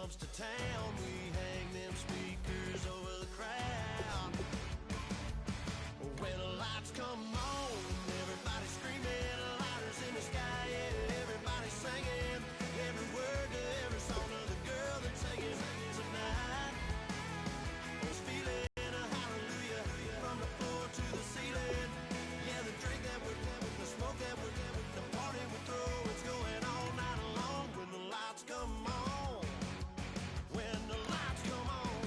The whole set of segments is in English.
comes to town, we hang them speakers over the crowd. When the lights come on, everybody screaming, lighters in the sky, yeah, everybody singing, every word to every song of the girl that's singing tonight. Was feeling a hallelujah from the floor to the ceiling. Yeah, the drink that we're having, the smoke that we're having, the party we throw, it's going all night long. When the lights come on, when the lights come on,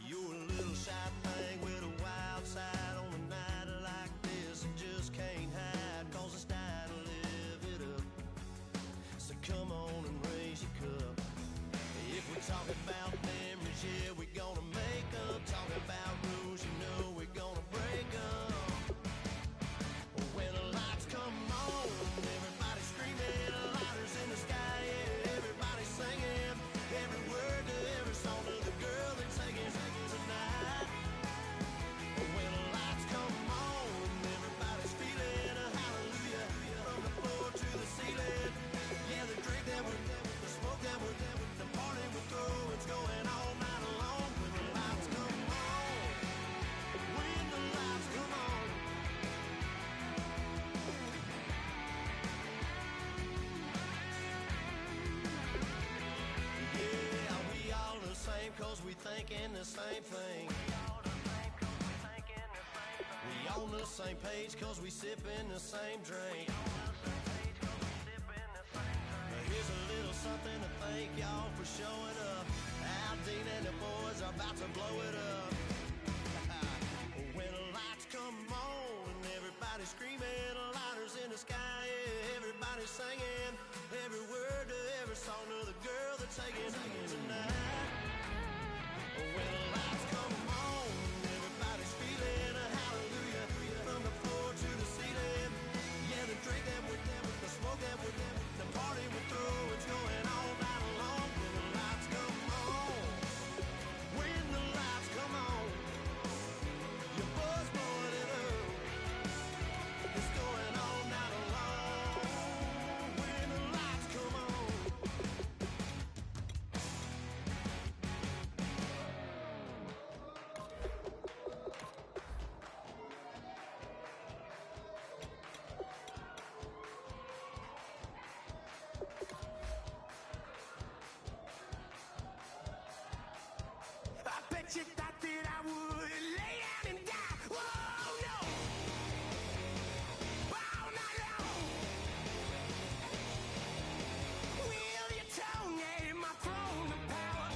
you're a little shy thing with a wild side on a night like this. You just can't hide, cause it's time to live it up. So come on and raise your cup. If we're talking about memories, yeah, we're gonna make them. Talking about rules, you know we're gonna break them. When the lights come on, everybody screaming, lighters in the sky, yeah, everybody singing, every word to every song of the girl that's singing tonight. When the lights come on, everybody's feeling a hallelujah from the floor to the ceiling. Yeah, the drink that we're having, the smoke that we're having, the party we throw, it's going all night long. When the lights come on, when the lights come on. Yeah, we all the same cause we thinking the same thing. We on the same page cause we sipping the same drink. Here's a little something to thank y'all for showing up. Al Dean and the boys are about to blow it up. When the lights come on, everybody's screaming, lighters in the sky, yeah, everybody's singing, every word to every song of the girl that's singing tonight. When the lights come on, everybody's feeling a hallelujah from the floor to the ceiling. Yeah, the drink that we're having, the smoke that we're having, the party we throw, it's going all night long. When the lights come on, when the lights come on, your buzz blowing it up, it's going all night long. When the lights come on. I bet you thought that I would lay down and die. Whoa, no. All night long. Will your tongue and my throne of power.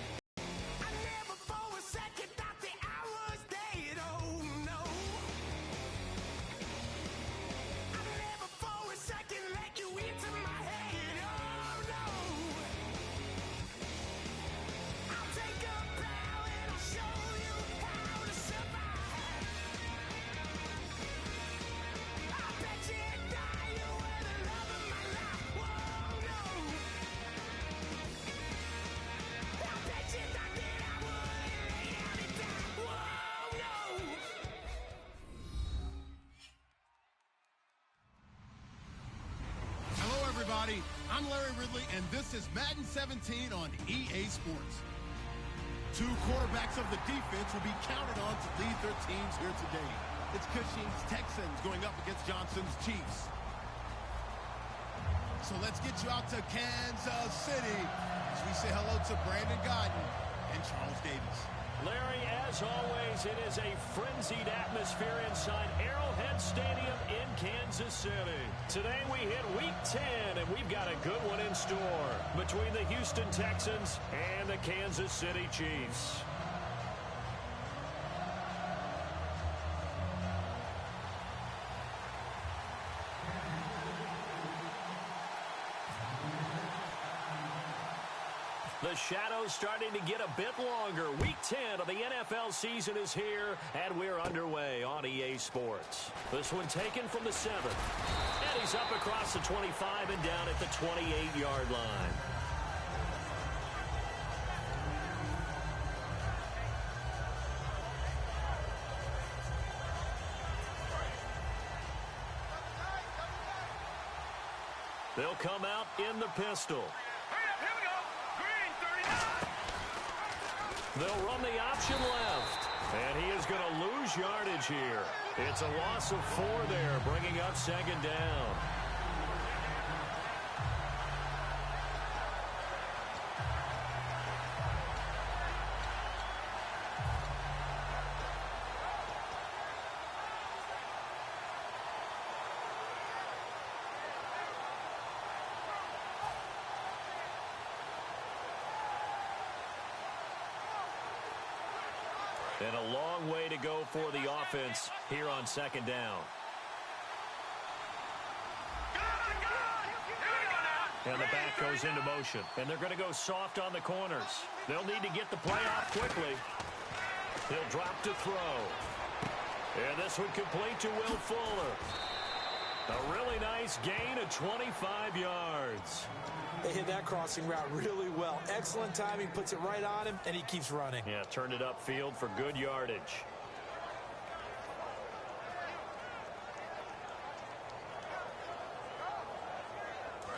I never for a second thought that I was dead. Oh, no. I never for a second let you into my head. Oh, no. I'll take a bow and I'll show you how to survive. I bet you die, you were the love of my life. Whoa, no. I bet you thought that I would lay down and die. Whoa, no. Hello, everybody. I'm Larry Ridley, and this is Madden 17 on EA Sports. Two quarterbacks of the defense will be counted on to lead their teams here today. It's Cushing's Texans going up against Johnson's Chiefs. So let's get you out to Kansas City as we say hello to Brandon Godden and Charles Davis. Larry, as always, it is a frenzied atmosphere inside Arrowhead Stadium in Kansas City. Today we hit Week 10, and we've got a good one in store between the Houston Texans and the Kansas City Chiefs. The shadow's starting to get a bit longer. Week 10 of the NFL season is here, and we're underway on EA Sports. This one taken from the 7. And he's up across the 25 and down at the 28-yard line. They'll come out in the pistol. Hurry up, here we go. They'll run the option left. And he is going to lose yardage here. It's a loss of 4 there, bringing up second down. And a long way to go for the offense here on second down. And the back goes into motion. And they're going to go soft on the corners. They'll need to get the play off quickly. He'll drop to throw. And this one complete to Will Fuller. A really nice gain of 25 yards. They hit that crossing route really well. Excellent timing, puts it right on him, and he keeps running. Yeah, turned it upfield for good yardage.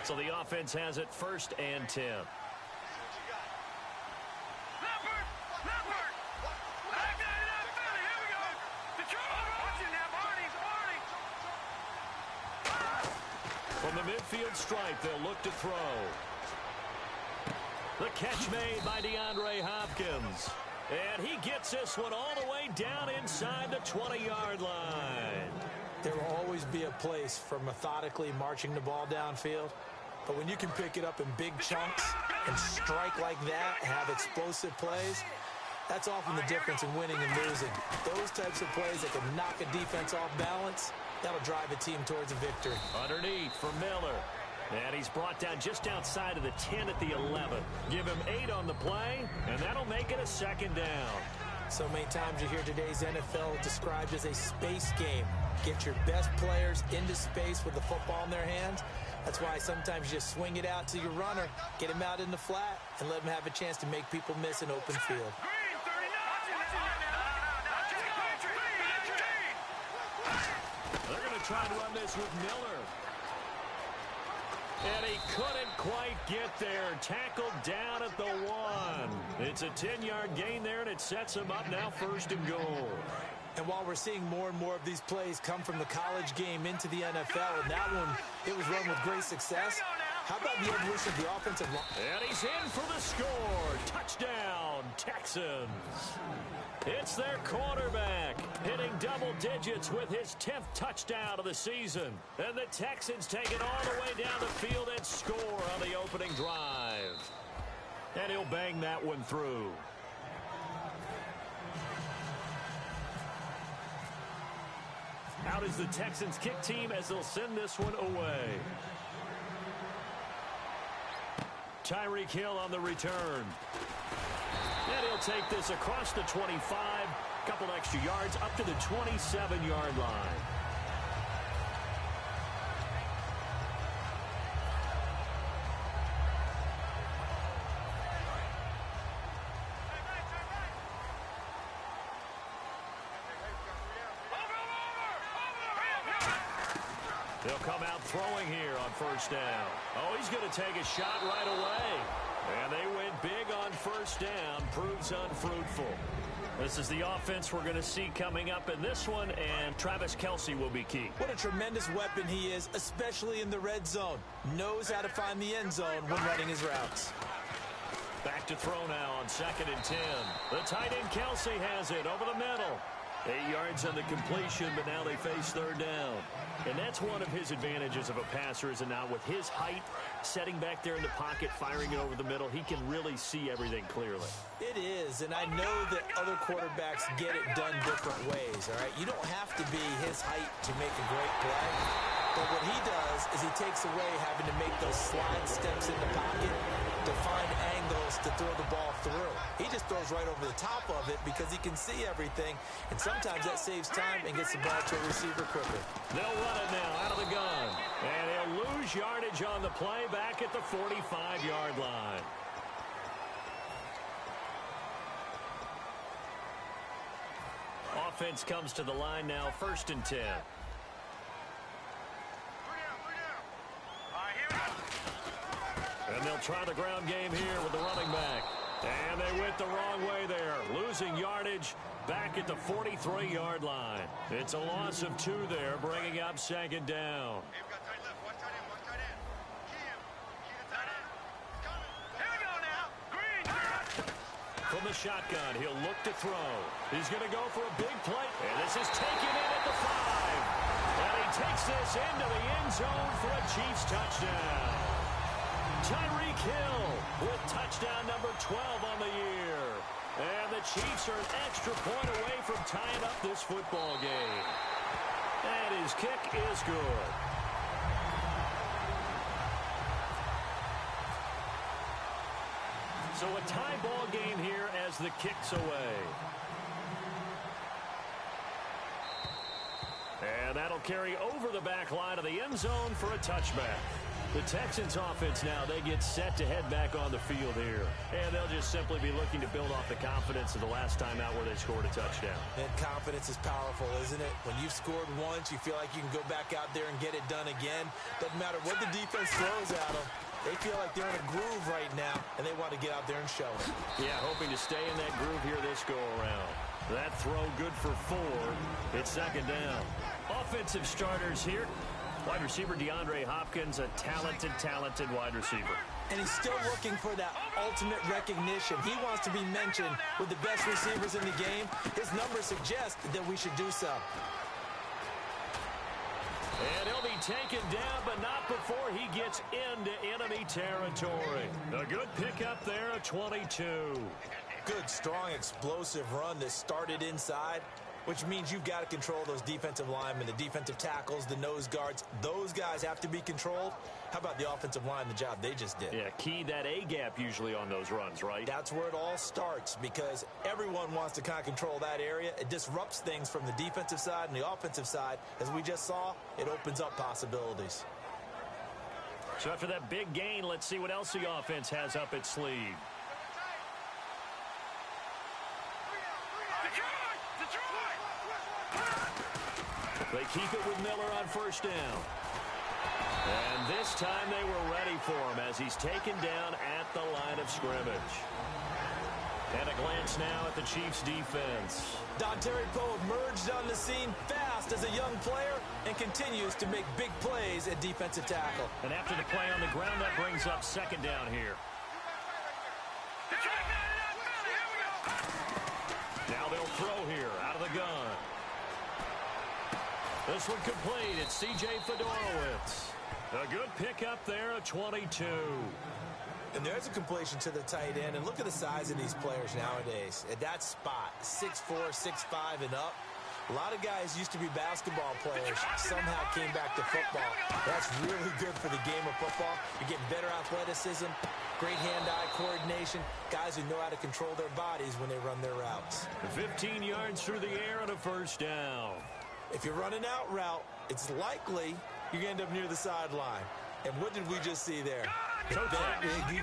So the offense has it 1st and 10. From the midfield stripe, they'll look to throw. The catch made by DeAndre Hopkins. And he gets this one all the way down inside the 20-yard line. There will always be a place for methodically marching the ball downfield. But when you can pick it up in big chunks and strike like that, have explosive plays, that's often the difference in winning and losing. Those types of plays that can knock a defense off balance, that'll drive a team towards a victory. Underneath for Miller. And he's brought down just outside of the 10 at the 11. Give him 8 on the play, and that'll make it a second down. So many times you hear today's NFL described as a space game. Get your best players into space with the football in their hands. That's why sometimes you just swing it out to your runner, get him out in the flat, and let him have a chance to make people miss an open field. They're going to try to run this with Miller. And he couldn't quite get there. Tackled down at the 1. It's a 10-yard gain there, and it sets him up now 1st and goal. And while we're seeing more and more of these plays come from the college game into the NFL, and that one, it was run with great success, how about the evolution of the offensive line? And he's in for the score. Touchdown, Texans. It's their quarterback hitting double digits with his 10th touchdown of the season. And the Texans take it all the way down the field and score on the opening drive. And he'll bang that one through. Out is the Texans kick team as they'll send this one away. Tyreek Hill on the return. And he'll take this across the 25, couple extra yards up to the 27-yard line. They'll come out throwing here on 1st down. Oh, he's going to take a shot right away. And they went big on 1st down. Proves unfruitful. This is the offense we're going to see coming up in this one, and Travis Kelce will be key. What a tremendous weapon he is, especially in the red zone. Knows how to find the end zone when running his routes. Back to throw now on 2nd and 10. The tight end Kelce has it over the middle. 8 yards on the completion, but now they face 3rd down. And that's one of his advantages of a passer, is now with his height, setting back there in the pocket, firing it over the middle, he can really see everything clearly. It is, and I know that other quarterbacks get it done different ways, all right? You don't have to be his height to make a great play. But what he does is he takes away having to make those slide steps in the pocket to find angles to throw the ball through. He just throws right over the top of it because he can see everything, and sometimes that saves time and gets the ball to a receiver quicker. They'll run it now out of the gun, and he'll lose yardage on the play back at the 45-yard line. Offense comes to the line now, 1st and 10. And they'll try the ground game here with the running back. And they went the wrong way there, losing yardage back at the 43-yard line. It's a loss of 2 there, bringing up second down. From the shotgun, he'll look to throw. He's going to go for a big play. And this is taken in at the 5. And he takes this into the end zone for a Chiefs touchdown. Tyreek Hill with touchdown number 12 on the year. And the Chiefs are an extra point away from tying up this football game. And his kick is good. So a tie ball game here as the kick's away. And that'll carry over the back line of the end zone for a touchback. The Texans offense now, they get set to head back on the field here. And they'll just simply be looking to build off the confidence of the last time out where they scored a touchdown. And confidence is powerful, isn't it? When you've scored once, you feel like you can go back out there and get it done again. Doesn't matter what the defense throws at them. They feel like they're in a groove right now, and they want to get out there and show it. Yeah, hoping to stay in that groove here this go-around. That throw good for 4. It's second down. Offensive starters here. Wide receiver DeAndre Hopkins, a talented wide receiver. And he's still looking for that ultimate recognition. He wants to be mentioned with the best receivers in the game. His numbers suggest that we should do so. And he'll be taken down, but not before he gets into enemy territory. A good pickup there at 22. Good, strong, explosive run that started inside, which means you've got to control those defensive linemen, the defensive tackles, the nose guards. Those guys have to be controlled. How about the offensive line, the job they just did? Yeah, key that A-gap usually on those runs, right? That's where it all starts because everyone wants to kind of control that area. It disrupts things from the defensive side and the offensive side. As we just saw, it opens up possibilities. So after that big gain, let's see what else the offense has up its sleeve. They keep it with Miller on first down. And this time they were ready for him as he's taken down at the line of scrimmage. And a glance now at the Chiefs' defense. Dontari Poe emerged on the scene fast as a young player and continues to make big plays at defensive tackle. And after the play on the ground, that brings up second down here. Now they'll throw here out of the gun. This one complete. It's C.J. Fedorowicz. A good pickup there at 22. And there's a completion to the tight end. And look at the size of these players nowadays. At that spot, 6'4", 6'5", and up. A lot of guys used to be basketball players, somehow came back to football. That's really good for the game of football. You're getting better athleticism, great hand-eye coordination, guys who know how to control their bodies when they run their routes. 15 yards through the air and a first down. If you're running out route, it's likely you're going to end up near the sideline. And what did we just see there? You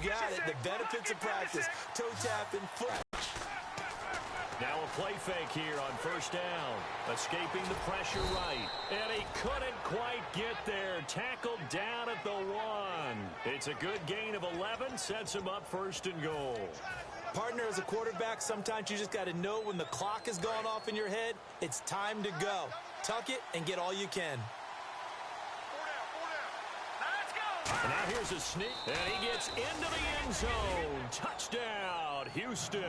got it. The benefits of practice. Toe tapping, foot. Now a play fake here on first down. Escaping the pressure right. And he couldn't quite get there. Tackled down at the 1. It's a good gain of 11. Sets him up first and goal. Partner, as a quarterback, sometimes you just got to know when the clock has gone off in your head, it's time to go. Tuck it and get all you can. And now here's a sneak. And he gets into the end zone. Touchdown, Houston.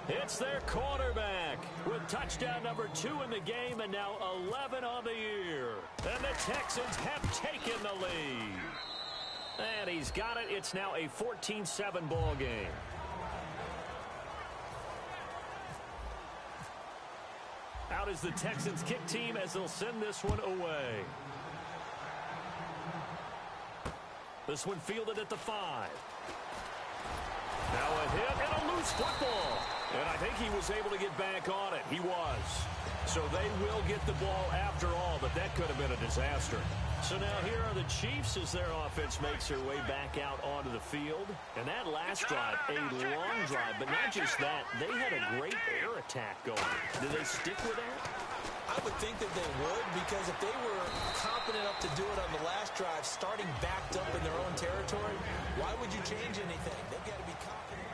It's their quarterback with touchdown number 2 in the game and now 11 on the year. And the Texans have taken the lead. And he's got it. It's now a 14-7 ball game. Out is the Texans kick team as they'll send this one away. This one fielded at the 5. Now a hit and a loose football. And I think he was able to get back on it. He was. So they will get the ball after all, but that could have been a disaster. So now here are the Chiefs as their offense makes their way back out onto the field. And that last drive, a long drive, but not just that. They had a great air attack going. Did they stick with that? I would think that they would, because if they were confident enough to do it on the last drive, starting backed up in their own territory, why would you change anything? They've got to be confident.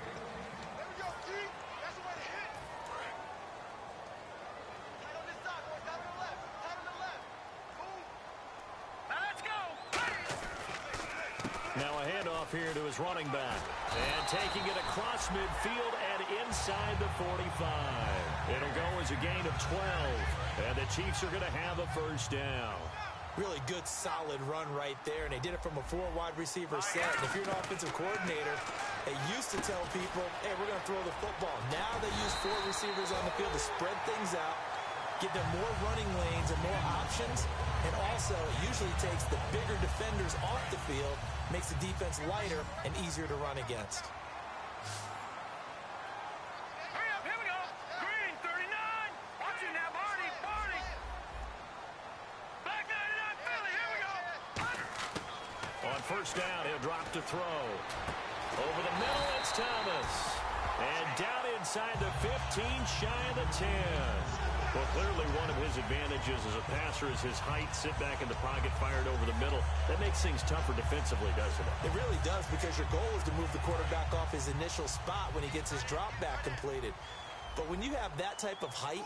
handoff here to his running back. And taking it across midfield and inside the 45. It'll go as a gain of 12. And the Chiefs are going to have a first down. Really good, solid run right there, and they did it from a 4-wide receiver set. And if you're an offensive coordinator, they used to tell people, hey, we're going to throw the football. Now they use 4 receivers on the field to spread things out, give them more running lanes and more options, and also it usually takes the bigger defenders off the field, makes the defense lighter and easier to run against. First down, he'll drop to throw. Over the middle, it's Thomas. And down inside the 15, shy of the 10. Well, clearly one of his advantages as a passer is his height. Sit back in the pocket, fired over the middle. That makes things tougher defensively, doesn't it? It really does, because your goal is to move the quarterback off his initial spot when he gets his drop back completed. But when you have that type of height,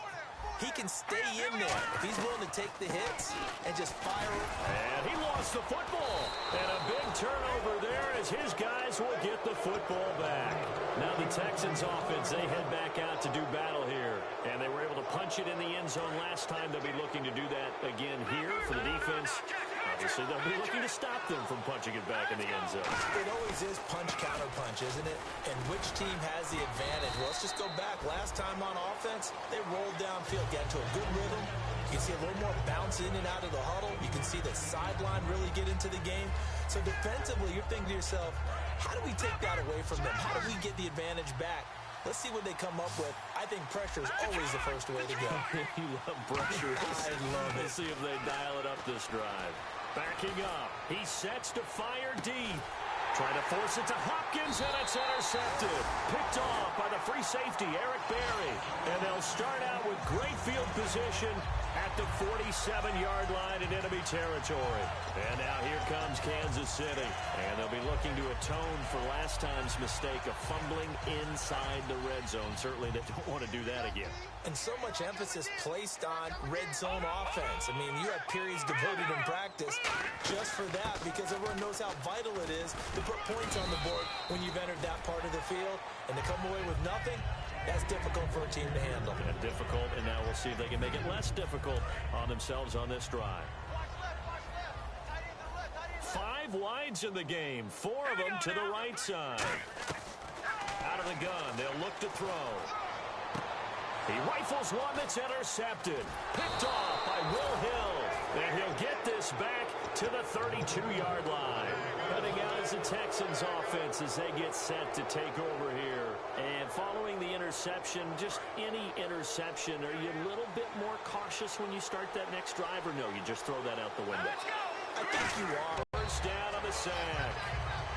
he can stay in there if he's willing to take the hits and just fire it. And he lost the football. And a big turnover there as his guys will get the football back. Now the Texans offense, they head back out to do battle here. And they were able to punch it in the end zone last time. They'll be looking to do that again here for the defense. Obviously, they'll be looking to stop them from punching it back in the end zone. It always is punch-counter-punch, isn't it? And which team has the advantage? Well, let's just go back. Last time on offense, they rolled downfield, got into a good rhythm. You can see a little more bounce in and out of the huddle. You can see the sideline really get into the game. So defensively, you're thinking to yourself, how do we take that away from them? How do we get the advantage back? Let's see what they come up with. I think pressure is always the first way to go. You love pressure. I love it. Let's see if they dial it up this drive. Backing up. He sets to fire deep. Trying to force it to Hopkins, and it's intercepted. Picked off by the free safety, Eric Berry. And they'll start out with great field position at the 47-yard line in enemy territory. And now here comes Kansas City. And they'll be looking to atone for last time's mistake of fumbling inside the red zone. Certainly they don't want to do that again. And so much emphasis placed on red zone offense. I mean, you have periods devoted in practice just for that, because everyone knows how vital it is to put points on the board when you've entered that part of the field. And to come away with nothing, that's difficult for a team to handle. And difficult, and now we'll see if they can make it less difficult on themselves on this drive. 5 wides in the game, 4 of them to the right side. Out of the gun, they'll look to throw. He rifles one that's intercepted. Picked off by Will Hill. And he'll get this back to the 32-yard line. Cutting out is the Texans offense as they get set to take over here. And following the interception, just any interception, are you a little bit more cautious when you start that next drive, or no, you just throw that out the window? I think you are. First down on the sack.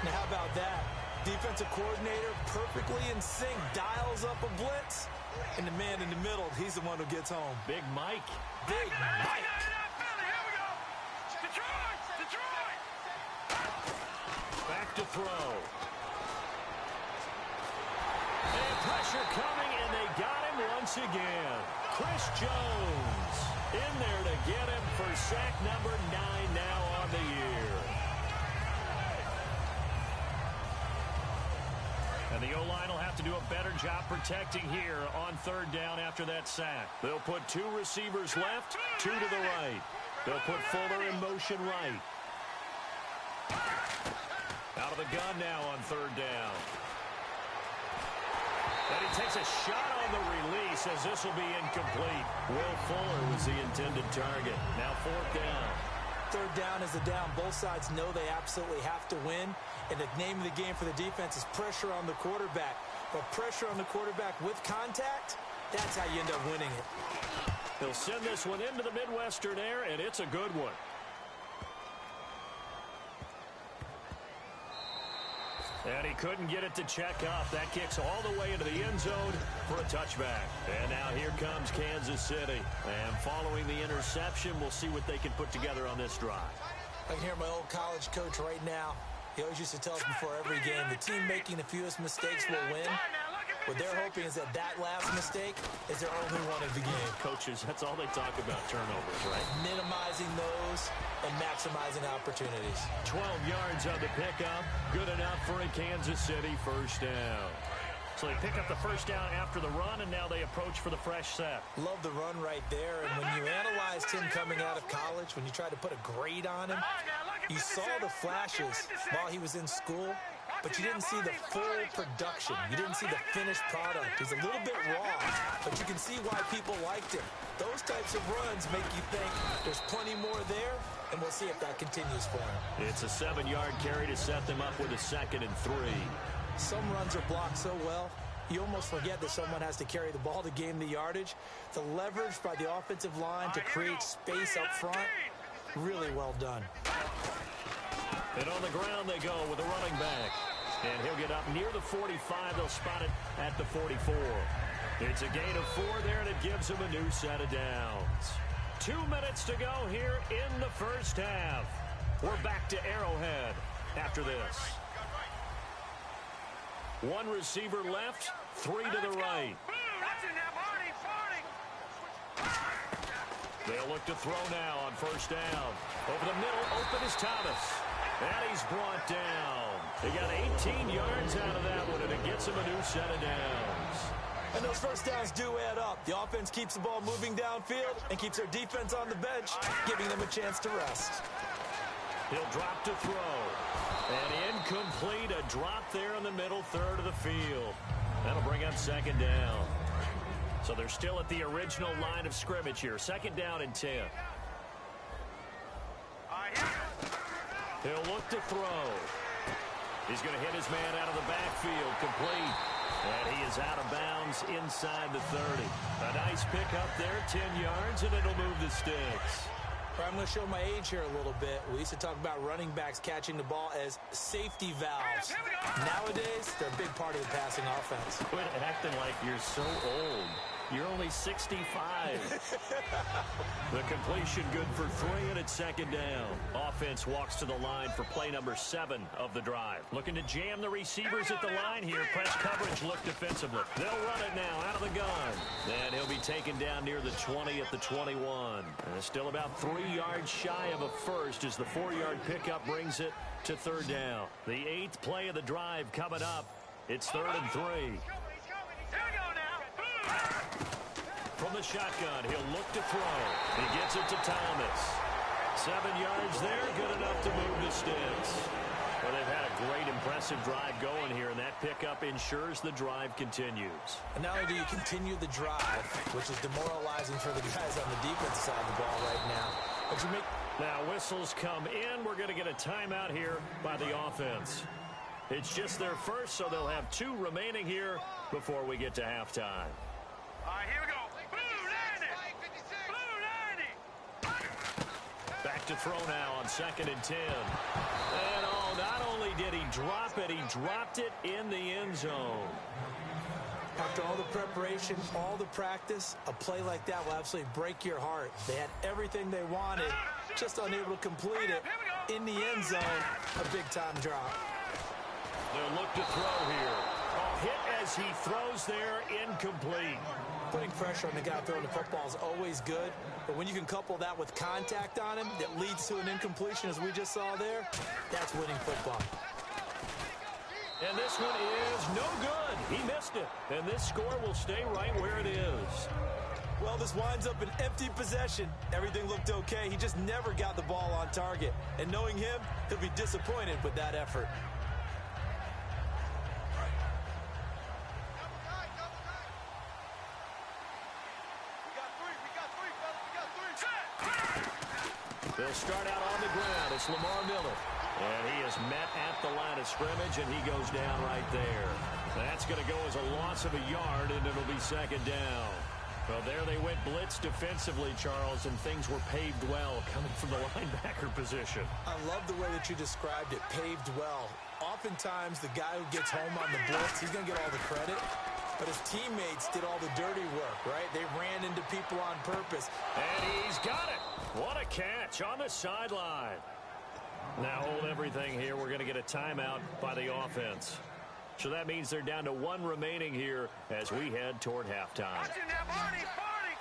Now, how about that? Defensive coordinator perfectly in sync, dials up a blitz. And the man in the middle, he's the one who gets home. Big Mike. Big Mike. Back to throw. And pressure coming, and they got him once again. Chris Jones in there to get him for sack number 9 now on the year. And the O-line will have to do a better job protecting here on 3rd down after that sack. They'll put 2 receivers left, 2 to the right. They'll put Fuller in motion right. Out of the gun now on 3rd down. And he takes a shot on the release as this will be incomplete. Will Fuller was the intended target. Now 4th down. 3rd down is the down. Both sides know they absolutely have to win. And the name of the game for the defense is pressure on the quarterback. But pressure on the quarterback with contact, that's how you end up winning it. They'll send this one into the Midwestern air, and it's a good one. And he couldn't get it to check up. That kicks all the way into the end zone for a touchback. And now here comes Kansas City. And following the interception, we'll see what they can put together on this drive. I can hear my old college coach right now. He always used to tell us before every game, the team making the fewest mistakes will win. What they're hoping is that last mistake is their only one of the game. Coaches, that's all they talk about, turnovers, right? Minimizing those and maximizing opportunities. 12 yards on the pickup. Good enough for a Kansas City first down. So they pick up the first down after the run, and now they approach for the fresh set. Love the run right there. And when you analyzed him coming out of college, when you tried to put a grade on him, you saw the flashes while he was in school, but you didn't see the full production. You didn't see the finished product. He's a little bit raw, but you can see why people liked him. Those types of runs make you think there's plenty more there, and we'll see if that continues for him. It's a 7-yard carry to set them up with a 2nd and 3. Some runs are blocked so well, you almost forget that someone has to carry the ball to gain the yardage. The leverage by the offensive line to create space up front, really well done. And on the ground they go with a running back. And he'll get up near the 45. They'll spot it at the 44. It's a gain of 4 there, and it gives him a new set of downs. 2 minutes to go here in the first half. We're back to Arrowhead after this. 1 receiver left, 3 to the right. They'll look to throw now on first down. Over the middle, open is Thomas. And he's brought down. They got 18 yards out of that one, and it gets him a new set of downs. And those first downs do add up. The offense keeps the ball moving downfield and keeps their defense on the bench, giving them a chance to rest. He'll drop to throw. And incomplete, a drop there in the middle third of the field. That'll bring up 2nd down. So they're still at the original line of scrimmage here. 2nd down and 10. He'll look to throw. He's going to hit his man out of the backfield, complete. And he is out of bounds inside the 30. A nice pickup there, 10 yards, and it'll move the sticks. I'm going to show my age here a little bit. We used to talk about running backs catching the ball as safety valves. Nowadays, they're a big part of the passing offense. Quit acting like you're so old. You're only 65. The completion good for 3, and it's 2nd down. Offense walks to the line for play number 7 of the drive. Looking to jam the receivers at the line here. Press coverage, look defensively. They'll run it now out of the gun. And he'll be taken down near the 20 at the 21. And still about 3 yards shy of a first as the 4-yard pickup brings it to 3rd down. The 8th play of the drive coming up. It's 3rd and 3. From the shotgun, he'll look to throw. He gets it to Thomas. 7 yards there, good enough to move the sticks. Well, they've had a great, impressive drive going here, and that pickup ensures the drive continues. And not only do you continue the drive, which is demoralizing for the guys on the defensive side of the ball right now, but you make... Now whistles come in. We're going to get a timeout here by the offense. It's just their first, so they'll have 2 remaining here before we get to halftime. All right, here we go. Blue 90. Back to throw now on 2nd and 10. And not only did he drop it, he dropped it in the end zone. After all the preparation, all the practice, a play like that will absolutely break your heart. They had everything they wanted, just unable to complete it. In the end zone, a big-time drop. They'll look to throw here. Hit as he throws there, incomplete. Putting pressure on the guy throwing the football is always good, but when you can couple that with contact on him that leads to an incompletion, as we just saw there, that's winning football. And this one is no good. He missed it, and this score will stay right where it is. Well, this winds up an empty possession. Everything looked okay. He just never got the ball on target. And knowing him, he'll be disappointed with that effort. They'll start out on the ground. It's Lamar Miller. And he is met at the line of scrimmage, and he goes down right there. That's going to go as a loss of a yard, and it'll be 2nd down. Well, there they went blitz defensively, Charles, and things were paved well coming from the linebacker position. I love the way that you described it, paved well. Oftentimes, the guy who gets home on the blitz, he's going to get all the credit. But his teammates did all the dirty work, right? They ran into people on purpose. And he's got it. What a catch on the sideline. Now hold everything here. We're going to get a timeout by the offense. So that means they're down to 1 remaining here as we head toward halftime. Watch it now, Barney, Barney.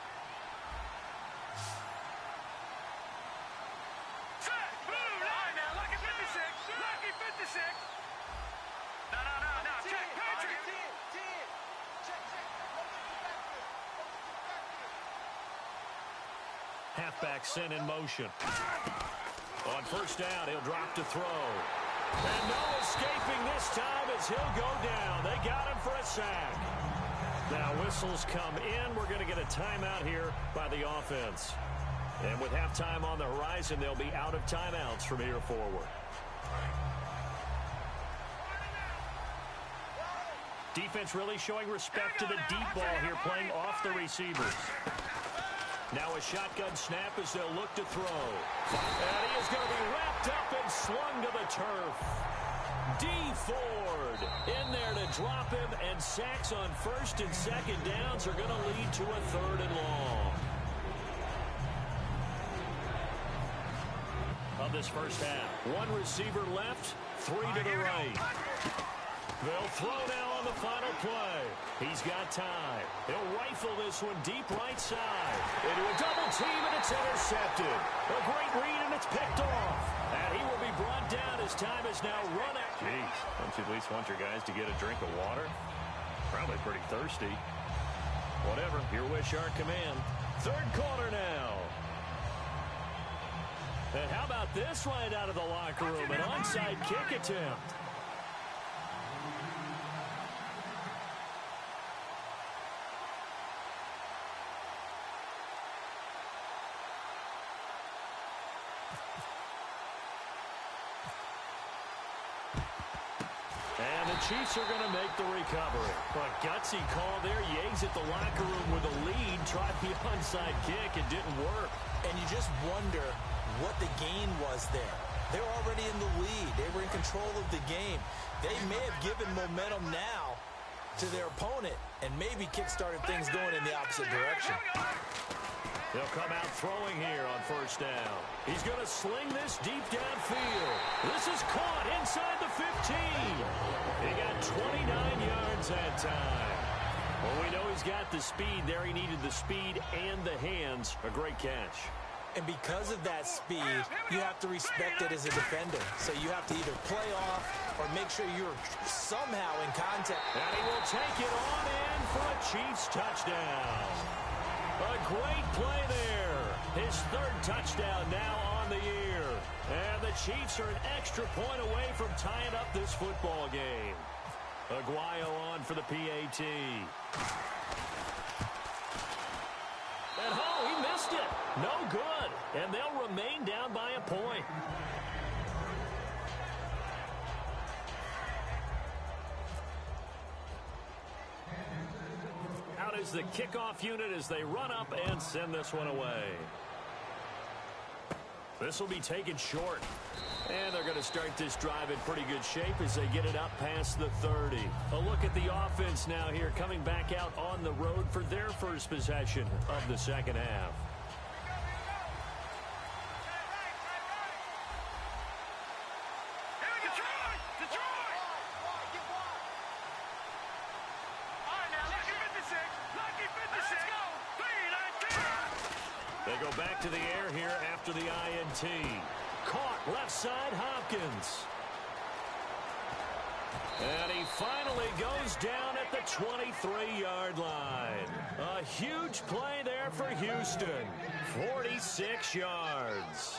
Set, move, all right, now, lucky 56, lucky 56. No, check, Patrick. Halfback sent in motion. On first down, he'll drop to throw. And no escaping this time as he'll go down. They got him for a sack. Now whistles come in. We're going to get a timeout here by the offense. And with halftime on the horizon, they'll be out of timeouts from here forward. Defense really showing respect to the deep ball here, playing off the receivers. Now a shotgun snap as they'll look to throw. And he is going to be wrapped up and slung to the turf. D. Ford in there to drop him, and sacks on first and second downs are going to lead to a 3rd and long. Of this first half, 1 receiver left, 3 to the right. They'll throw now on the final play. He's got time. He'll rifle this one deep right side. Into a double team, and it's intercepted. A great read, and it's picked off. And he will be brought down as time is now run out. Jeez, don't you at least want your guys to get a drink of water? Probably pretty thirsty. Whatever, your wish, our command. 3rd quarter now. And how about this right out of the locker room? An onside kick attempt. And the Chiefs are going to make the recovery. But gutsy call there. Yates at the locker room with a lead. Tried the onside kick. It didn't work. And you just wonder what the gain was there. They're already in the lead. They were in control of the game. They may have given momentum now to their opponent and maybe kick-started things going in the opposite direction. They'll come out throwing here on first down. He's going to sling this deep downfield. This is caught inside the 15. He got 29 yards that time. Well, we know he's got the speed there. He needed the speed and the hands. A great catch. And because of that speed, you have to respect it as a defender. So you have to either play off or make sure you're somehow in contact. And he will take it on in for a Chiefs touchdown. A great play there. His 3rd touchdown now on the year. And the Chiefs are an extra point away from tying up this football game. Aguayo on for the PAT. And he missed it. No good. And they'll remain down by a point. Out is the kickoff unit as they run up and send this one away. This will be taken short. And they're going to start this drive in pretty good shape as they get it up past the 30. A look at the offense now here, coming back out on the road for their first possession of the second half. They go back to the air here after the INT. Caught left side, Hopkins. And he finally goes down at the 23-yard line. A huge play there for Houston. 46 yards.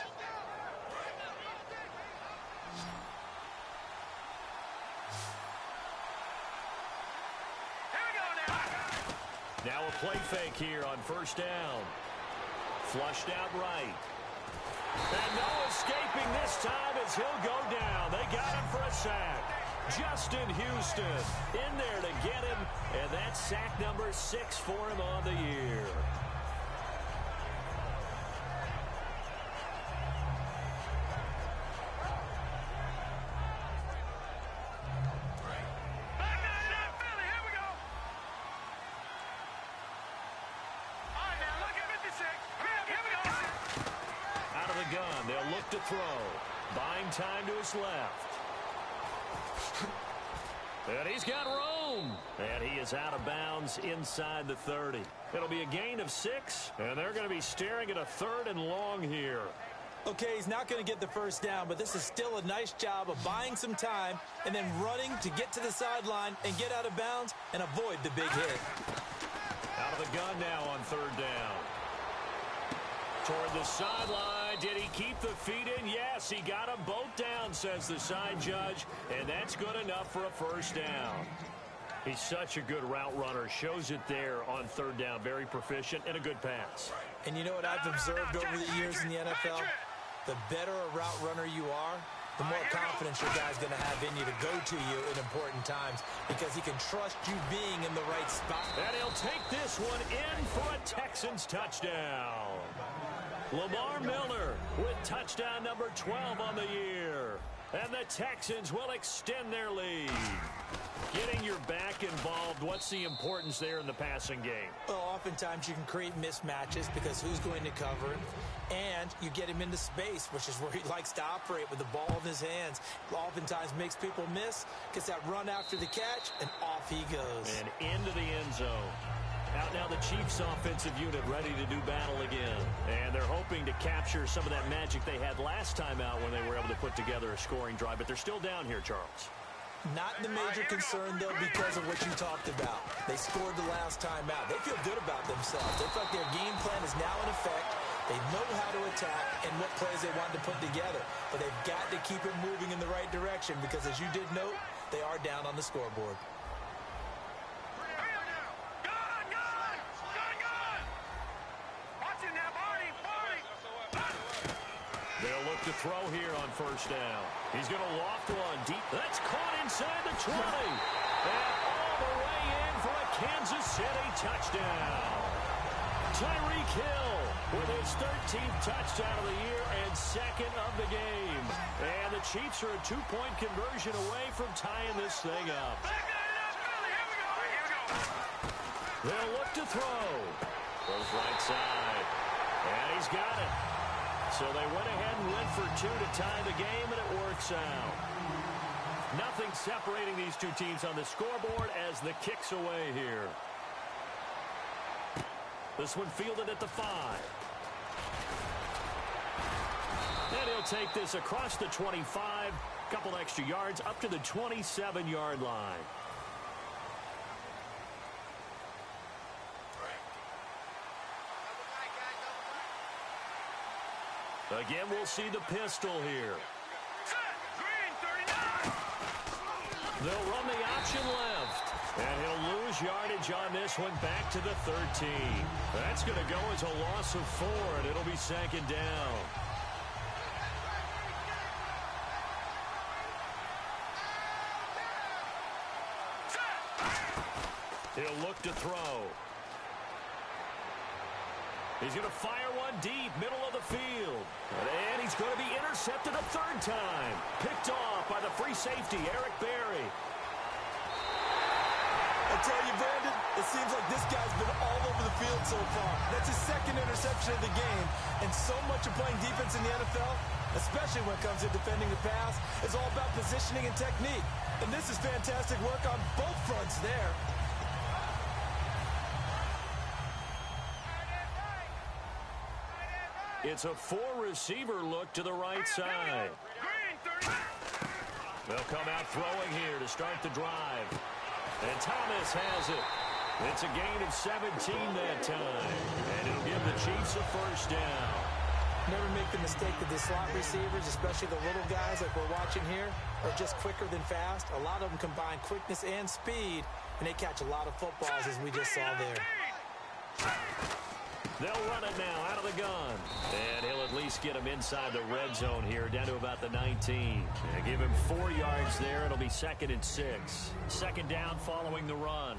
Now a play fake here on first down. Flushed out right. And no escaping this time as he'll go down. They got him for a sack. Justin Houston in there to get him. And that's sack number 6 for him on the year. They'll look to throw. Buying time to his left. And he's got room. And he is out of bounds inside the 30. It'll be a gain of 6, and they're going to be staring at a 3rd and long here. Okay, he's not going to get the first down, but this is still a nice job of buying some time and then running to get to the sideline and get out of bounds and avoid the big hit. Out of the gun now on 3rd down. Toward the sideline. Did he keep the feet in? Yes, he got them both down, says the side judge, and that's good enough for a first down. He's such a good route runner. Shows it there on 3rd down. Very proficient and a good pass. And you know what I've observed over the years in the NFL? The better a route runner you are, the more confidence your guy's going to have in you to go to you in important times because he can trust you being in the right spot. And he'll take this one in for a Texans touchdown. Lamar Miller with touchdown number 12 on the year. And the Texans will extend their lead. Getting your back involved, what's the importance there in the passing game? Well, oftentimes you can create mismatches because who's going to cover him? And you get him into space, which is where he likes to operate with the ball in his hands. Oftentimes makes people miss, gets that run after the catch, and off he goes. And into the end zone. Out now the Chiefs offensive unit ready to do battle again. And they're hoping to capture some of that magic they had last time out when they were able to put together a scoring drive. But they're still down here, Charles. Not the major concern, though, because of what you talked about. They scored the last time out. They feel good about themselves. They feel like their game plan is now in effect. They know how to attack and what plays they want to put together. But they've got to keep it moving in the right direction because, as you did note, they are down on the scoreboard. They'll look to throw here on first down. He's going to loft one deep. That's caught inside the 20. And all the way in for a Kansas City touchdown. Tyreek Hill with his 13th touchdown of the year and 2nd of the game. And the Chiefs are a 2-point conversion away from tying this thing up. They'll look to throw. Goes right side. And he's got it. So they went ahead and went for 2 to tie the game, and it works out. Nothing separating these two teams on the scoreboard as the kick's away here. This one fielded at the 5. And he'll take this across the 25, couple extra yards up to the 27-yard line. Again, we'll see the pistol here. They'll run the option left. And he'll lose yardage on this one back to the 13. That's going to go as a loss of 4, and it'll be 2nd down. He'll look to throw. He's going to fire one deep, middle of the field. And he's going to be intercepted a 3rd time. Picked off by the free safety, Eric Berry. I tell you, Brandon, it seems like this guy's been all over the field so far. That's his 2nd interception of the game. And so much of playing defense in the NFL, especially when it comes to defending the pass, is all about positioning and technique. And this is fantastic work on both fronts there. It's a 4-receiver look to the right side. They'll come out throwing here to start the drive. And Thomas has it. It's a gain of 17 that time. And it'll give the Chiefs a first down. Never make the mistake that the slot receivers, especially the little guys like we're watching here, are just quicker than fast. A lot of them combine quickness and speed, and they catch a lot of footballs, as we just saw there. They'll run it now out of the gun. And he'll at least get him inside the red zone here, down to about the 19. And give him 4 yards there. It'll be 2nd and 6. 2nd down following the run.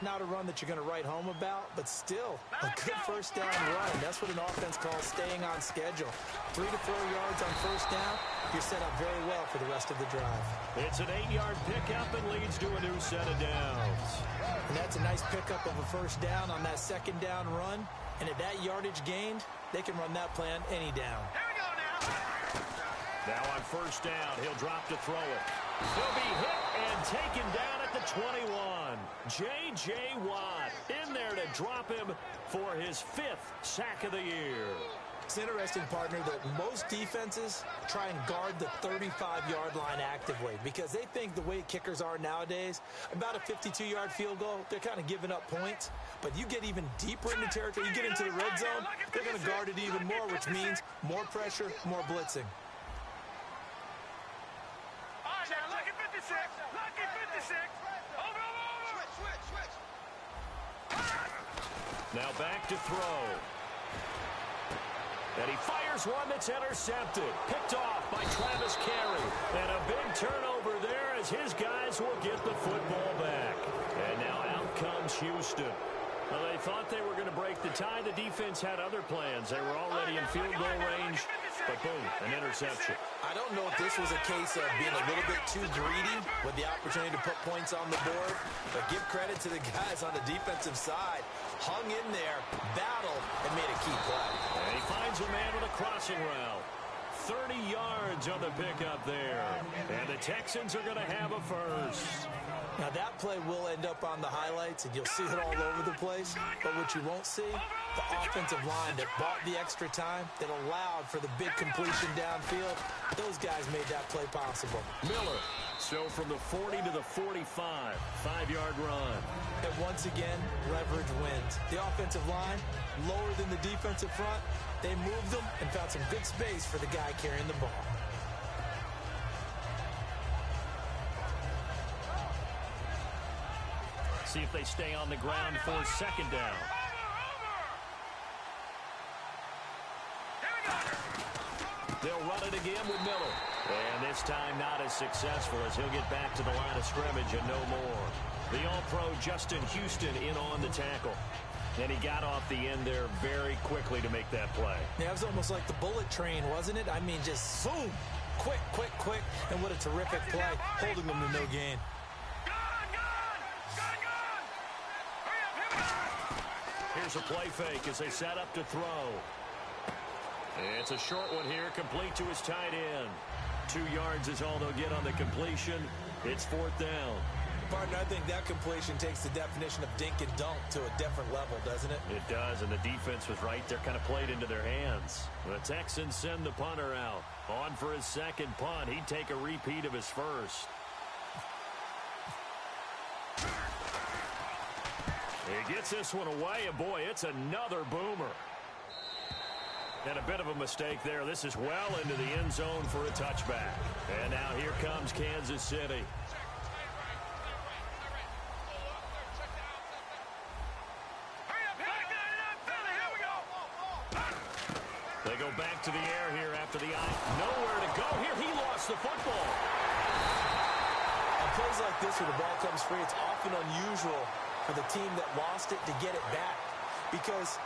Not a run that you're going to write home about, but still a good first down run. That's what an offense calls staying on schedule. 3 to 4 yards on first down, you're set up very well for the rest of the drive. It's an 8-yard pickup and leads to a new set of downs. And that's a nice pickup of a first down on that 2nd down run. And at that yardage gained, they can run that plan any down. Now on first down, he'll drop to throw it. He'll be hit and taken down at at the 21. J.J. Watt in there to drop him for his 5th sack of the year. It's interesting, partner, that most defenses try and guard the 35-yard line actively because they think the way kickers are nowadays, about a 52-yard field goal, they're kind of giving up points. But you get even deeper in the territory, you get into the red zone, they're going to guard it even more, which means more pressure, more blitzing. Lucky 56. Lucky 56. Over. Now back to throw. And he fires one that's intercepted. Picked off by Travis Carey. And a big turnover there as his guys will get the football back. And now out comes Houston. Well, they thought they were going to break the tie. The defense had other plans. They were already in field goal range. But boom, an interception. I don't know if this was a case of being a little bit too greedy with the opportunity to put points on the board, but give credit to the guys on the defensive side. Hung in there, battled, and made a key play. And he finds a man with a crossing route. 30 yards on the pickup there. And the Texans are going to have a first. Now that play will end up on the highlights, and you'll see it all over the place. But what you won't see, the offensive line that bought the extra time, that allowed for the big completion downfield, those guys made that play possible. Miller, so from the 40 to the 45, 5-yard run. And once again, leverage wins. The offensive line, lower than the defensive front, they moved them and found some good space for the guy carrying the ball. See if they stay on the ground for second down. They'll run it again with Miller. And this time not as successful as he'll get back to the line of scrimmage and no more. The All-Pro Justin Houston in on the tackle. And he got off the end there very quickly to make that play. Yeah, it was almost like the bullet train, wasn't it? I mean, just boom, quick, quick, quick. And what a terrific play, holding them to no gain. Here's a play fake as they set up to throw. It's a short one here, complete to his tight end. 2 yards is all they'll get on the completion. It's 4th down. Partner, I think that completion takes the definition of dink and dunk to a different level, doesn't it? It does, and the defense was right there, kind of played into their hands. The Texans send the punter out. On for his second punt. He'd take a repeat of his first. He gets this one away, and boy, it's another boomer. And a bit of a mistake there. This is well into the end zone for a touchback. And now here comes Kansas City. They go back to the air here after the eye. Nowhere to go here. He lost the football. On plays like this where the ball comes free, it's often unusual for the team that lost it to get it back. Because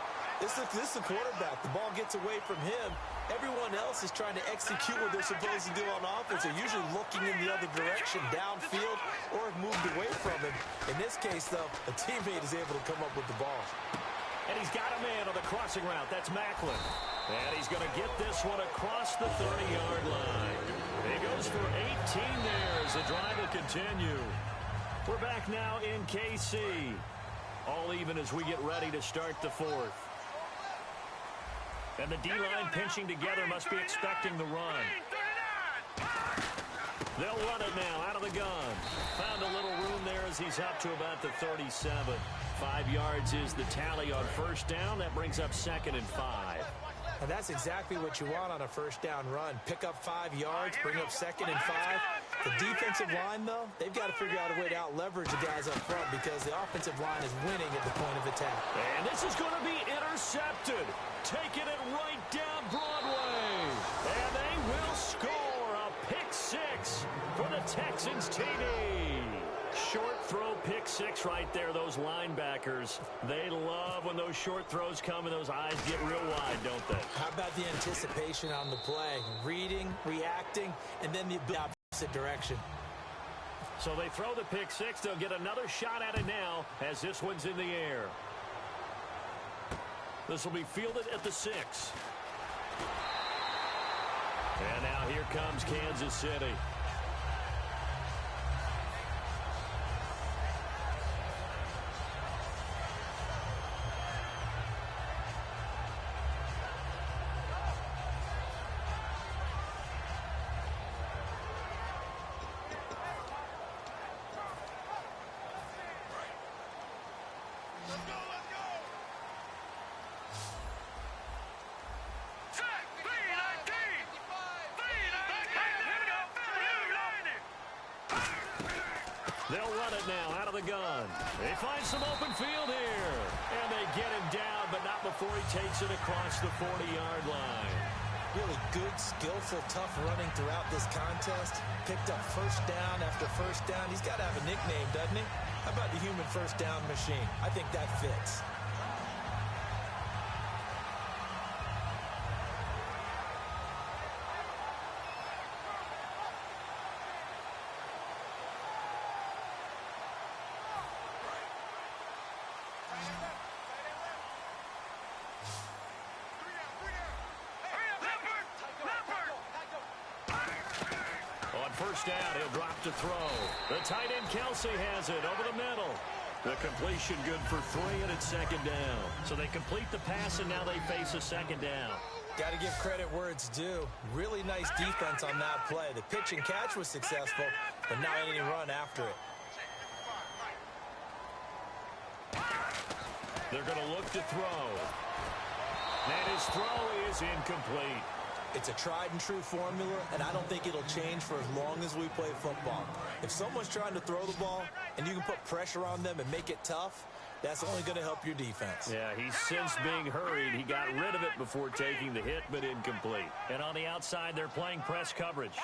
this is the quarterback. The ball gets away from him. Everyone else is trying to execute what they're supposed to do on offense. They're usually looking in the other direction, downfield, or have moved away from him. In this case, though, a teammate is able to come up with the ball. And he's got a man on the crossing route. That's Macklin. And he's going to get this one across the 30-yard line. He goes for 18 there as the drive will continue. We're back now in KC. All even as we get ready to start the 4th. And the D-line pinching together must be expecting the run. They'll run it now out of the gun. Found a little room there as he's up to about the 37. 5 yards is the tally on first down. That brings up 2nd and 5. And that's exactly what you want on a first down run. Pick up 5 yards, bring up 2nd and 5. The defensive line, though, they've got to figure out a way to out-leverage the guys up front because the offensive line is winning at the point of attack. And this is going to be intercepted. Taking it right down Broadway. And they will score a pick 6 for the Texans TD. Short throw pick 6 right there. Those linebackers, they love when those short throws come and those eyes get real wide, don't they? How about the anticipation on the play? Reading, reacting, and then the opposite direction. So they throw the pick 6. They'll get another shot at it now as this one's in the air. This will be fielded at the 6. And now here comes Kansas City. They'll run it now out of the gun. They find some open field here. And they get him down, but not before he takes it across the 40-yard line. Really good, skillful, tough running throughout this contest. Picked up first down after first down. He's got to have a nickname, doesn't he? How about the human first down machine? I think that fits. First down, he'll drop to throw. The tight end Kelsey has it over the middle. The completion good for 3, and it's second down. So they complete the pass, and now they face a second down. Got to give credit where it's due. Really nice defense on that play. The pitch and catch was successful, but not any run after it. They're going to look to throw. And his throw is incomplete. It's a tried-and-true formula, and I don't think it'll change for as long as we play football. If someone's trying to throw the ball and you can put pressure on them and make it tough, that's only going to help your defense. Yeah, he's since being hurried. He got rid of it before taking the hit, but incomplete. And on the outside, they're playing press coverage.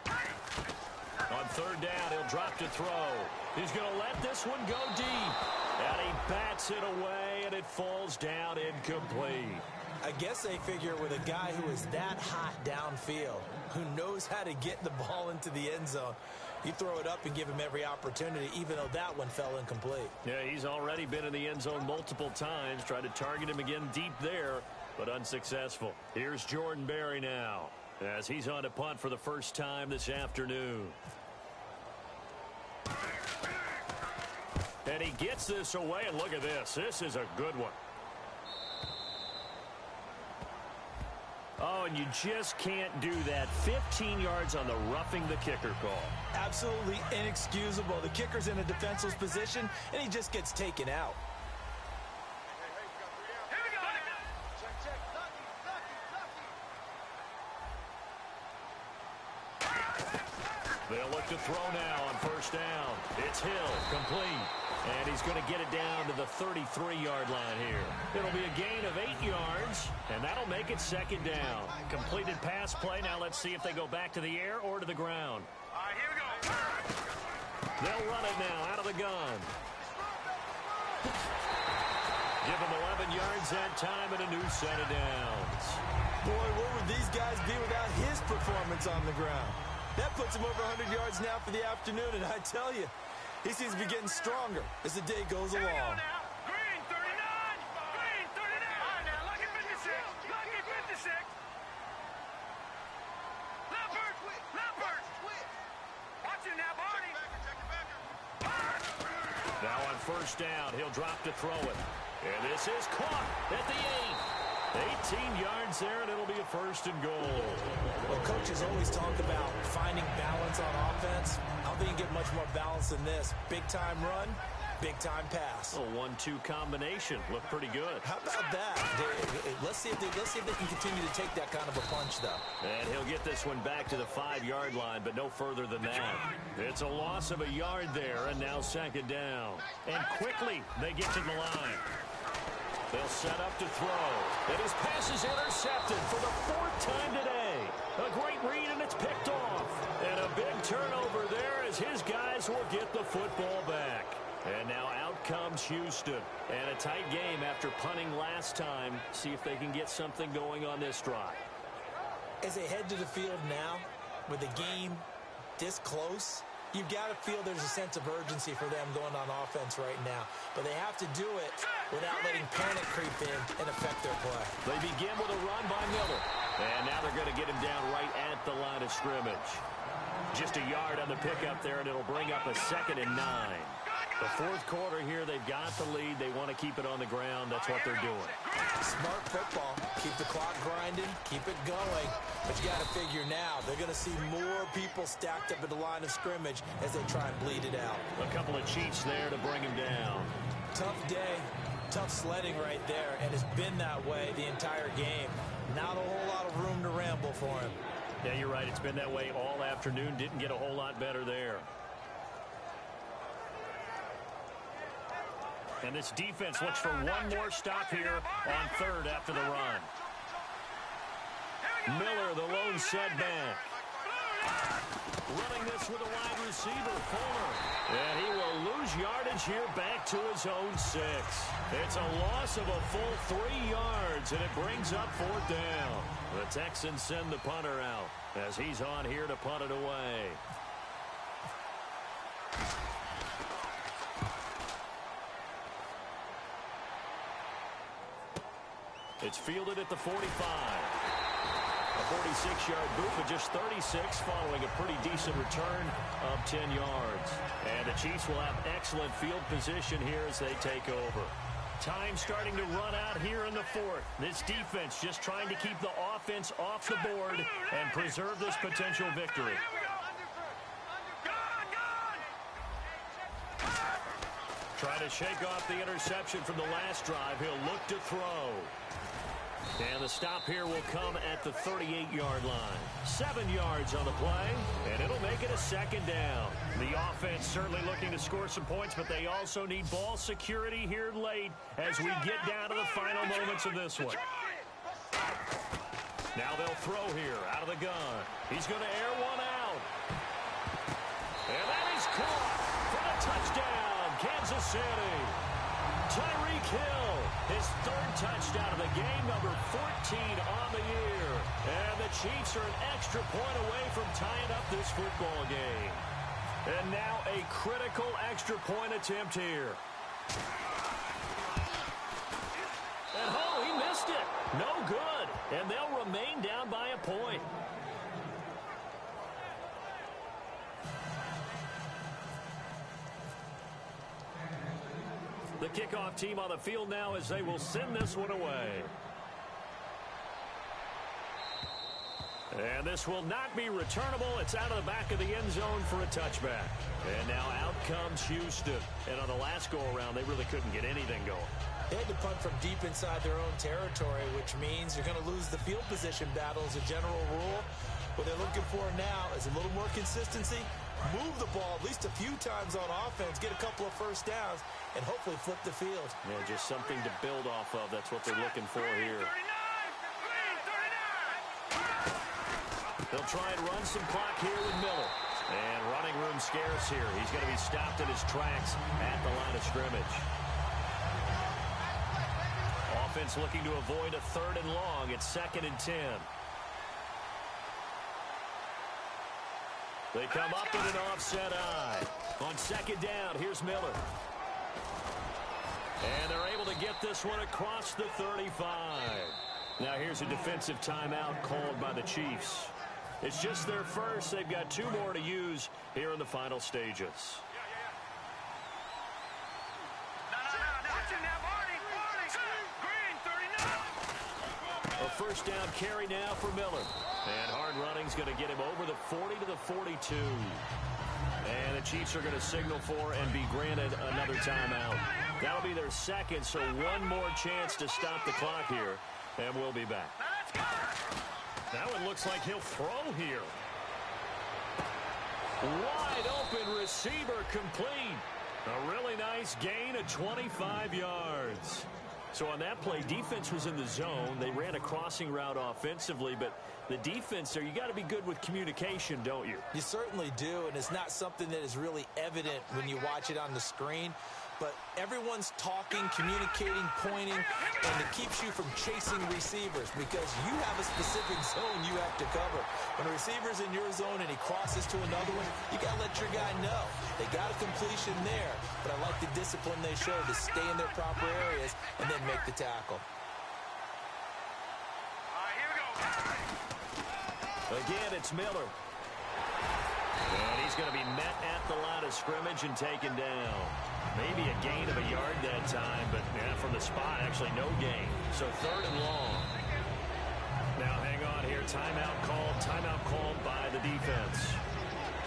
On third down, he'll drop to throw. He's going to let this one go deep. And he bats it away, and it falls down incomplete. I guess they figure with a guy who is that hot downfield, who knows how to get the ball into the end zone, you throw it up and give him every opportunity, even though that one fell incomplete. Yeah, he's already been in the end zone multiple times, tried to target him again deep there, but unsuccessful. Here's Jordan Berry now, as he's on to punt for the first time this afternoon. And he gets this away, and look at this. This is a good one. Oh, and you just can't do that. 15 yards on the roughing the kicker call. Absolutely inexcusable. The kicker's in a defenseless position, and he just gets taken out. They'll look to throw now on first down. It's Hill, complete. And he's going to get it down to the 33-yard line here. It'll be a gain of 8 yards, and that'll make it second down. Completed pass play. Now let's see if they go back to the air or to the ground. All right, here we go. They'll run it now out of the gun. Give him 11 yards that time and a new set of downs. Boy, what would these guys be without his performance on the ground? That puts him over 100 yards now for the afternoon, and I tell you, he seems to be getting stronger as the day goes along. Green 39! Green 39! All right, now, lucky 56! Lucky 56! Leopard! Leopard! Watch it now, Barney! Now on first down, he'll drop to throw it. And this is caught at the 8. 18 yards there, and it'll be a first and goal. Well, coaches always talk about finding balance on offense. I don't think you get much more balance than this. Big-time run, big-time pass. A 1-2 combination. Looked pretty good. How about that? Let's see if they can continue to take that kind of a punch, though. And he'll get this one back to the 5-yard line, but no further than that. It's a loss of a yard there, and now second down. And quickly, they get to the line. They'll set up to throw. And his pass is intercepted for the 4th time today. A great read, and it's picked off. And a big turnover there as his guys will get the football back. And now out comes Houston. And a tight game after punting last time. See if they can get something going on this drive. As they head to the field now, with the game this close, you've got to feel there's a sense of urgency for them going on offense right now. But they have to do it without letting panic creep in and affect their play. They begin with a run by Miller. And now they're going to get him down right at the line of scrimmage. Just a yard on the pickup there, and it'll bring up a 2nd and 9. The 4th quarter here, they've got the lead. They want to keep it on the ground. That's what they're doing. Smart football. Keep the clock grinding. Keep it going. But you got to figure now, they're going to see more people stacked up at the line of scrimmage as they try and bleed it out. A couple of cheats there to bring him down. Tough day. Tough sledding right there, and it's been that way the entire game. Not a whole lot of room to ramble for him. Yeah, you're right. It's been that way all afternoon. Didn't get a whole lot better there. And this defense looks for one more stop here on third after the run. Miller, the lone setback. Running this with a wide receiver, Fuller. And he will lose yardage here back to his own 6. It's a loss of a full 3 yards, and it brings up 4th down. The Texans send the punter out as he's on here to punt it away. It's fielded at the 45. A 46-yard boot, but just 36 following a pretty decent return of 10 yards. And the Chiefs will have excellent field position here as they take over. Time starting to run out here in the 4th. This defense just trying to keep the offense off the board and preserve this potential victory. Try to shake off the interception from the last drive. He'll look to throw. And the stop here will come at the 38-yard line. 7 yards on the play, and it'll make it a 2nd down. The offense certainly looking to score some points, but they also need ball security here late as we get down to the final moments of this one. Now they'll throw here out of the gun. He's going to air one out. And that is caught for the touchdown, Kansas City. Tyreek Hill, his 3rd touchdown of the game, number 14 on the year. And the Chiefs are an extra point away from tying up this football game. And now a critical extra point attempt here. And oh, he missed it. No good. And they'll remain down by a point. The kickoff team on the field now as they will send this one away. And this will not be returnable. It's out of the back of the end zone for a touchback. And now out comes Houston. And on the last go-around, they really couldn't get anything going. They had to punt from deep inside their own territory, which means you're going to lose the field position battle as a general rule. What they're looking for now is a little more consistency, move the ball at least a few times on offense, get a couple of first downs, and hopefully flip the field. Yeah, just something to build off of. That's what they're looking for here. They'll try and run some clock here with Miller. And running room scarce here. He's going to be stopped in his tracks at the line of scrimmage. Offense looking to avoid a 3rd and long. It's 2nd and 10. They come up with an offset eye. On 2nd down, here's Miller. And they're able to get this one across the 35. Now here's a defensive timeout called by the Chiefs. It's just their first. They've got 2 more to use here in the final stages. A first down carry now for Miller. And hard running's going to get him over the 40 to the 42. And the Chiefs are going to signal for and be granted another timeout. That'll be their 2nd, so one more chance to stop the clock here. And we'll be back. That one looks like he'll throw here. Wide open receiver complete. A really nice gain of 25 yards. So on that play, defense was in the zone. They ran a crossing route offensively, but the defense there, you got to be good with communication, don't you? You certainly do, and it's not something that is really evident when you watch it on the screen. But everyone's talking, communicating, pointing, and it keeps you from chasing receivers because you have a specific zone you have to cover. When a receiver's in your zone and he crosses to another one, you got to let your guy know. They got a completion there, but I like the discipline they showed to stay in their proper areas and then make the tackle. Again, it's Miller. And he's going to be met at the line of scrimmage and taken down. Maybe a gain of a yard that time, but yeah, from the spot, actually no gain. So 3rd and long. Now hang on here. Timeout called by the defense.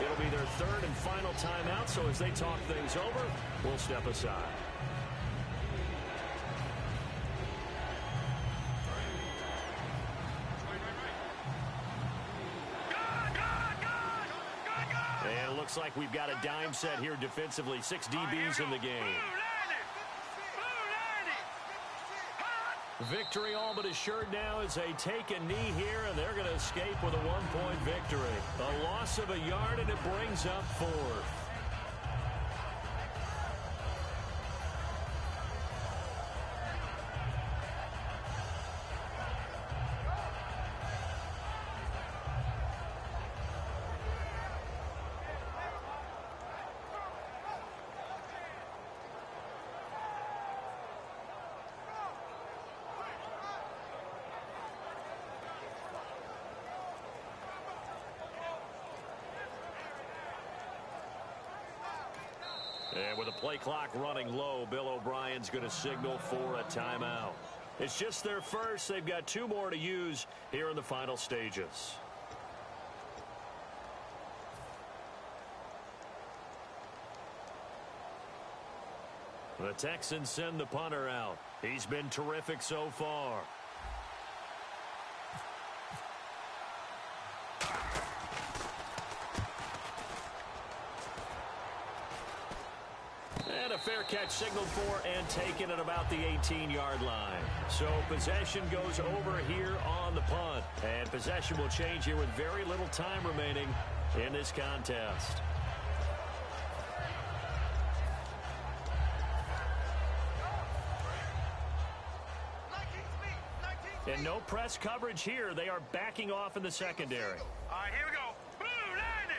It'll be their 3rd and final timeout, so as they talk things over, we'll step aside. looks like we've got a dime set here defensively. 6 DBs in the game. Victory all but assured now as they take a knee here, and they're going to escape with a 1-point victory. A loss of a yard, and it brings up 4th. And with the play clock running low, Bill O'Brien's going to signal for a timeout. It's just their first. They've got 2 more to use here in the final stages. The Texans send the punter out. He's been terrific so far. And a fair catch signaled for and taken at about the 18-yard line. So possession goes over here on the punt. And possession will change here with very little time remaining in this contest. And no press coverage here. They are backing off in the secondary. All right, here we go. Blue 90.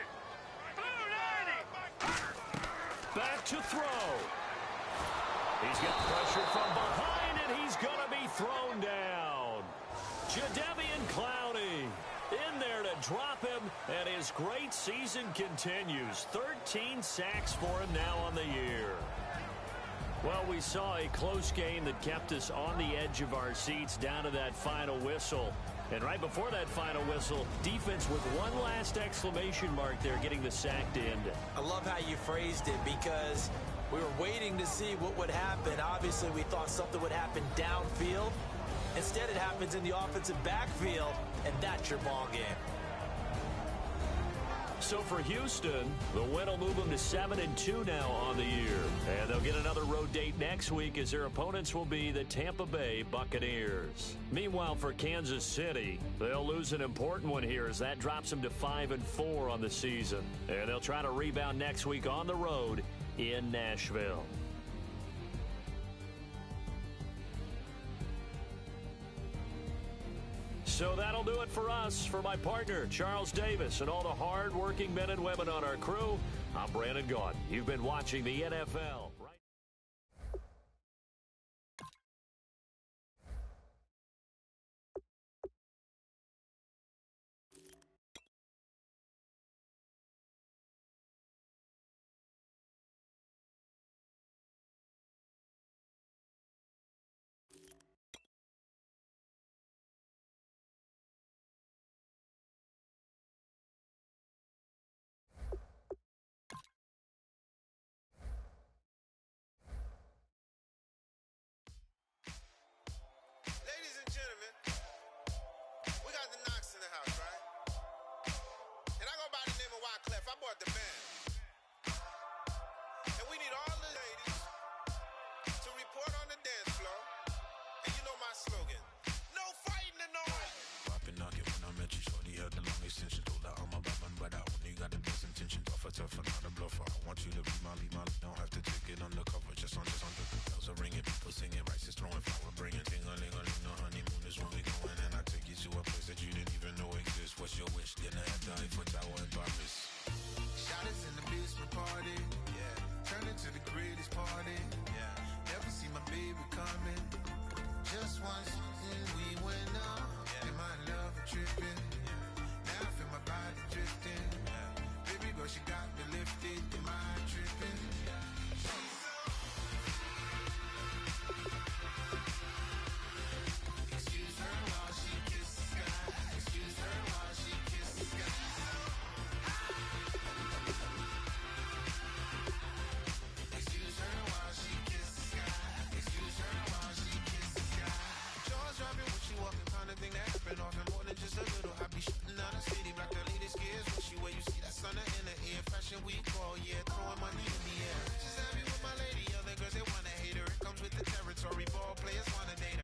Back to throw. He's got pressure from behind, and he's going to be thrown down. Jadeveon Clowney in there to drop him, and his great season continues. 13 sacks for him now on the year. Well, we saw a close game that kept us on the edge of our seats down to that final whistle. And right before that final whistle, defense with one last exclamation mark there, getting the sack to end it. I love how you phrased it because we were waiting to see what would happen. Obviously, we thought something would happen downfield. Instead, it happens in the offensive backfield, and that's your ball game. So for Houston, the win will move them to 7-2 now on the year. And they'll get another road date next week as their opponents will be the Tampa Bay Buccaneers. Meanwhile, for Kansas City, they'll lose an important one here as that drops them to 5-4 on the season. And they'll try to rebound next week on the road in Nashville. So that'll do it for us. For my partner, Charles Davis, and all the hard-working men and women on our crew, I'm Brandon Gaudin. You've been watching the NFL. Ladies and gentlemen, we got the Knox in the house, right? And I go by the name of Wyclef. I bought the band. And we need all the ladies to report on the dance floor. And you know my slogan, no fighting and no fighting. Poppin' nugget when I met you, shorty had the long extension. Told her I'm a Batman, but I only got the best intention. Tougher, not a bluffer. I want you to be my lead, don't have to take it undercover. Just under the bells are ringing, people singing, rice is throwing, flower bringing. Ting-a-ling-a-ling, no honeymoon is when we going. And I take you to a place that you didn't even know exists. What's your wish? Dinner at the Eiffel Tower in Paris. Shot us in the basement party. Yeah. Turn into the greatest party. Yeah. Never see my baby coming. Just once, and we went up. Yeah. And my love a tripping. Yeah. Now I feel my body drifting. Yeah. Baby girl, she got me lifted. Am I tripping? Yeah. Excuse her while she kisses the sky. Excuse her while she kisses the sky. Excuse her while she kisses the sky. Excuse her while she kisses the sky. Jaws dropping when she walking, kind of thing that fashion week all year, throwing money in the air. Just happy with my lady, other girls they wanna hate her. It comes with the territory, ball players wanna date her.